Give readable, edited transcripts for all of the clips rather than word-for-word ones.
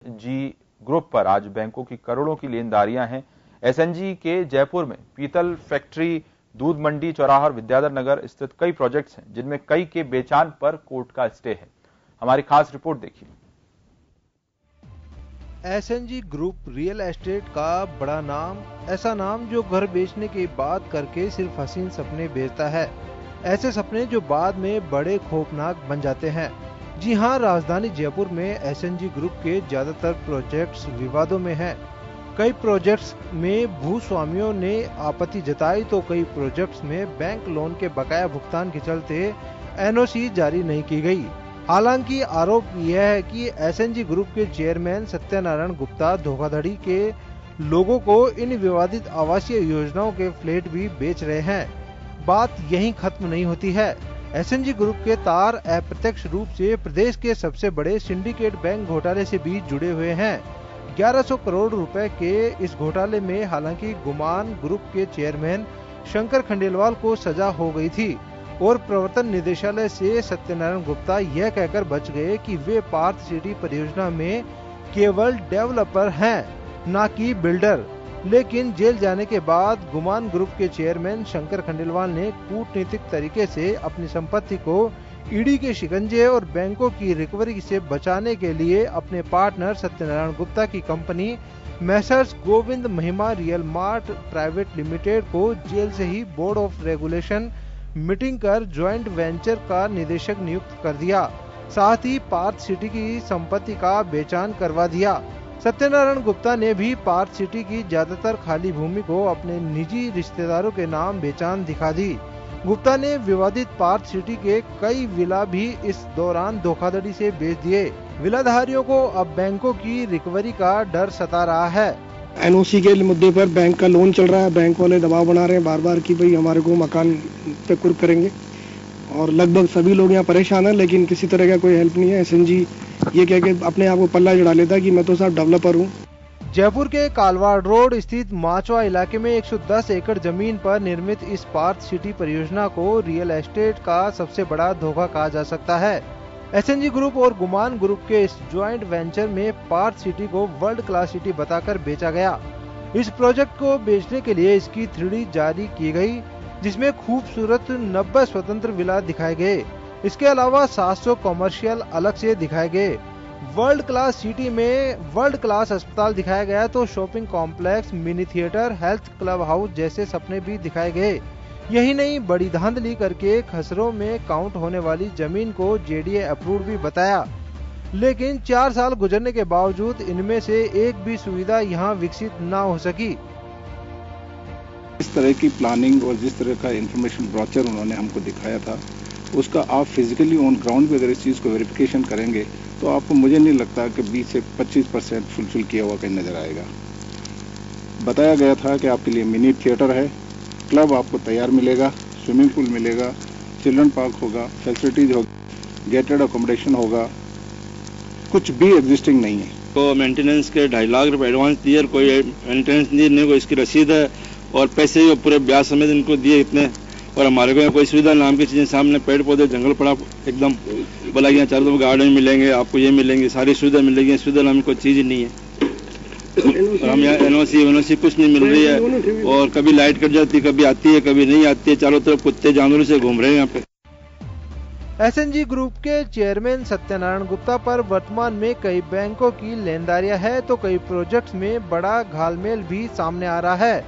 SNG group पर आज बैंकों की करोड़ों की लेनदारियां हैं। एसएनजी के जयपुर में पीतल फैक्ट्री, दूध मंडी चौराहा और विद्याधर नगर स्थित कई प्रोजेक्ट्स हैं, जिनमें कई के बेचान पर कोर्ट का स्टे है। हमारी खास रिपोर्ट देखिए। एसएनजी ग्रुप रियल एस्टेट का बड़ा नाम, ऐसा नाम जो घर बेचने की बात करके सिर्फ हसीन सपने बेचता है, ऐसे सपने जो बाद में बड़े खौफनाक बन जाते हैं। जी हां, राजधानी जयपुर में एसएनजी ग्रुप के ज्यादातर प्रोजेक्ट्स विवादों में हैं। कई प्रोजेक्ट्स में भूस्वामियों ने आपत्ति जताई तो कई प्रोजेक्ट्स में बैंक लोन के बकाया भुगतान के चलते एनओसी जारी नहीं की गई। हालांकि आरोप यह है कि एसएनजी ग्रुप के चेयरमैन सत्यनारायण गुप्ता धोखाधड़ी के लोगों को इन विवादित आवासीय योजनाओं के फ्लैट भी बेच रहे हैं। बात यहीं खत्म नहीं होती है। एसएनजी ग्रुप के तार अप्रत्यक्ष रूप से प्रदेश के सबसे बड़े सिंडिकेट बैंक घोटाले से भी जुड़े हुए हैं। 1100 करोड़ रुपए के इस घोटाले में हालांकि गुमान ग्रुप के चेयरमैन शंकर खंडेलवाल को सजा हो गई थी और प्रवर्तन निदेशालय से सत्यनारायण गुप्ता यह कहकर बच गए कि वे पार्थ सिटी परियोजना में केवल डेवलपर हैं, न कि बिल्डर। लेकिन जेल जाने के बाद गुमान ग्रुप के चेयरमैन शंकर खंडेलवाल ने कूटनीतिक तरीके से अपनी संपत्ति को ईडी के शिकंजे और बैंकों की रिकवरी से बचाने के लिए अपने पार्टनर सत्यनारायण गुप्ता की कंपनी मैसर्स गोविंद महिमा रियल मार्ट प्राइवेट लिमिटेड को जेल से ही बोर्ड ऑफ रेगुलेशन मीटिंग कर ज्वाइंट वेंचर का निदेशक नियुक्त कर दिया। साथ ही पार्थ सिटी की संपत्ति का बेचान करवा दिया। सत्यनारायण गुप्ता ने भी पार्थ सिटी की ज्यादातर खाली भूमि को अपने निजी रिश्तेदारों के नाम बेचान दिखा दी। गुप्ता ने विवादित पार्थ सिटी के कई विला भी इस दौरान धोखाधड़ी से बेच दिए। विलाधारियों को अब बैंकों की रिकवरी का डर सता रहा है। एनओसी के मुद्दे पर बैंक का लोन चल रहा है, बैंक वाले दबाव बना रहे हैं बार बार कि भाई हमारे को मकान पे कुर्क करेंगे और लगभग सभी लोग यहाँ परेशान हैं, लेकिन किसी तरह का कोई हेल्प नहीं है। एसएनजी ये कह के अपने आप को पल्ला चढ़ा लेता है कि मैं तो साहब डेवलपर हूँ। जयपुर के कालवाड़ रोड स्थित माचवा इलाके में 110 एकड़ जमीन पर निर्मित इस पार्थ सिटी परियोजना को रियल एस्टेट का सबसे बड़ा धोखा कहा जा सकता है। एसएनजी ग्रुप और गुमान ग्रुप के इस ज्वाइंट वेंचर में पार्थ सिटी को वर्ल्ड क्लास सिटी बताकर बेचा गया। इस प्रोजेक्ट को बेचने के लिए इसकी 3D जारी की गई, जिसमें खूबसूरत 90 स्वतंत्र विला दिखाए गए। इसके अलावा 700 कॉमर्शियल अलग से दिखाए गए। वर्ल्ड क्लास सिटी में वर्ल्ड क्लास अस्पताल दिखाया गया तो shopping complex, mini theatre, health club house जैसे सपने भी दिखाए गए। यही नहीं, बड़ी धांधली करके खसरों में काउंट होने वाली जमीन को जेडीए अप्रूव्ड भी बताया। लेकिन 4 साल गुजरने के बावजूद इनमें से एक भी सुविधा यहाँ विकसित ना हो सकी। इस तरह की प्लानिंग और जिस तरह का इंफॉर्मेशन ब्रोचर उन्होंने हमको दिखाया था, उसका आप फिजिकली ऑन ग्राउंड पे अगर इस चीज को वेरिफिकेशन करेंगे तो आपको मुझे नहीं लगता कि 20 से 25% फुलफिल किया हुआ कहीं नजर आएगा। बताया गया था कि आपके लिए मिनी थिएटर है, क्लब आपको तैयार मिलेगा, स्विमिंग पूल मिलेगा, चिल्ड्रन पार्क होगा, फैसिलिटीज होगी, गेटेड अकोमोडेशन होगा, कुछ भी एग्जिस्टिंग नहीं है। तो मेंटेनेंस के 2.5 लाख रुपए एडवांस दिए, कोई मेंटेनेंस नहीं, कोई इसकी रसीद है और पैसे जो पूरे ब्याज समेत इनको दिए इतने, और हमारे को कोई सुविधा नाम की चीजें, सामने पेड़ पौधे जंगल पड़ा एकदम, बोला गया चारों तरफ गार्डन मिलेंगे आपको, ये मिलेंगे, सारी सुविधा मिलेगी, सुविधा नाम की कोई चीज नहीं है। और हम यहाँ एनओसी कुछ नहीं मिल रही है और कभी लाइट कट जाती है, कभी आती है, कभी नहीं आती है, चारों तरफ कुत्ते जानवरों से घूम रहे हैं यहाँ पे। एसएनजी ग्रुप के चेयरमैन सत्यनारायण गुप्ता पर वर्तमान में कई बैंकों की लेनदारियां है तो कई प्रोजेक्ट्स में बड़ा घालमेल भी सामने आ रहा है।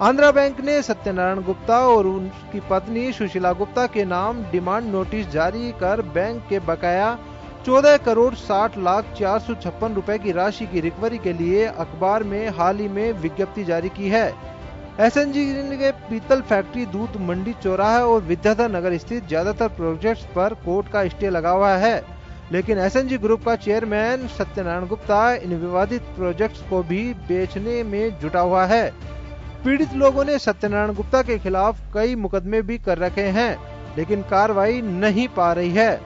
आंध्रा बैंक ने सत्यनारायण गुप्ता और उनकी पत्नी सुशीला गुप्ता के नाम डिमांड नोटिस जारी कर बैंक के बकाया 14 करोड़ 60 लाख 456 रुपए की राशि की रिकवरी के लिए अखबार में हाल ही में विज्ञप्ति जारी की है। एसएनजी के पीतल फैक्ट्री, दूध मंडी चौराहा और विद्याधर नगर स्थित ज्यादातर प्रोजेक्ट्स पर कोर्ट का स्टे लगा हुआ है, लेकिन एसएनजी ग्रुप का चेयरमैन सत्यनारायण गुप्ता इन विवादित प्रोजेक्ट्स को भी बेचने में जुटा हुआ है। पीड़ित लोगों ने सत्यनारायण गुप्ता के खिलाफ कई मुकदमे भी कर रखे हैं, लेकिन कार्रवाई नहीं पा रही है।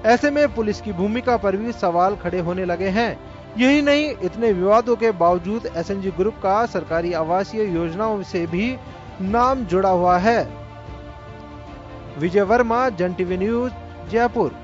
ऐसे में पुलिस की भूमिका पर भी सवाल खड़े होने लगे हैं। यही नहीं, इतने विवादों के बावजूद एसएनजी ग्रुप का सरकारी आवासीय योजनाओं से भी नाम जुड़ा हुआ है। विजय वर्मा, जन टीवी न्यूज, जयपुर।